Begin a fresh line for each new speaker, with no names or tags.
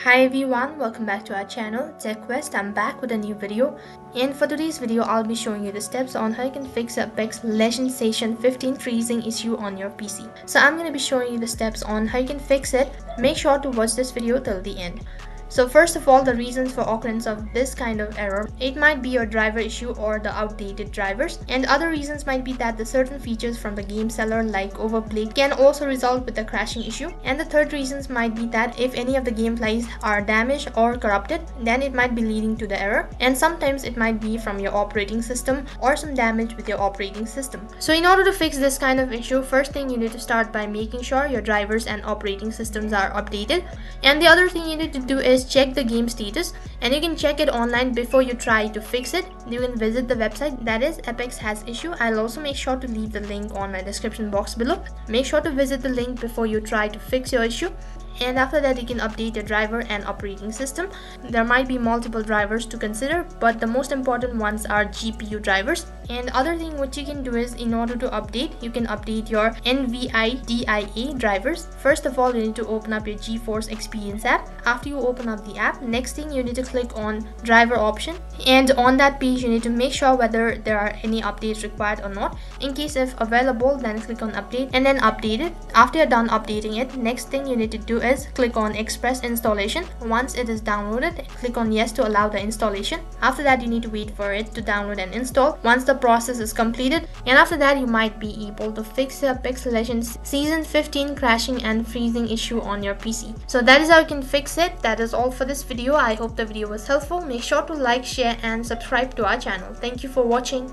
Hi everyone, welcome back to our channel TechQuest. I'm back with a new video, and for today's video I'll be showing you the steps on how you can fix Apex Legends Session 15 freezing issue on your PC. So I'm going to be showing you the steps on how you can fix it. Make sure to watch this video till the end. So first of all, the reasons for occurrence of this kind of error. It might be your driver issue or the outdated drivers, and other reasons might be that the certain features from the game seller like overplay can also result with the crashing issue. And the third reasons might be that if any of the gameplays are damaged or corrupted, then it might be leading to the error, and sometimes it might be from your operating system or some damage with your operating system. So in order to fix this kind of issue, first thing you need to start by making sure your drivers and operating systems are updated. And the other thing you need to do is check the game status, and you can check it online before you try to fix it. You can visit the website, that is Apex has issue. I'll also make sure to leave the link on my description box below. Make sure to visit the link before you try to fix your issue. And after that, you can update your driver and operating system. There might be multiple drivers to consider, but the most important ones are GPU drivers. And other thing which you can do is, in order to update, you can update your NVIDIA drivers. First of all, you need to open up your GeForce Experience app. After you open up the app, next thing you need to click on driver option, and on that page you need to make sure whether there are any updates required or not. In case if available, then click on update and then update it. After you're done updating it, next thing you need to do is click on express installation. Once it is downloaded, click on yes to allow the installation. After that, you need to wait for it to download and install. Once the process is completed, and after that, you might be able to fix the Apex Legends Season 15 crashing and freezing issue on your PC. So that is how you can fix it. That is all for this video. I hope the video was helpful. Make sure to like, share and subscribe to our channel. Thank you for watching.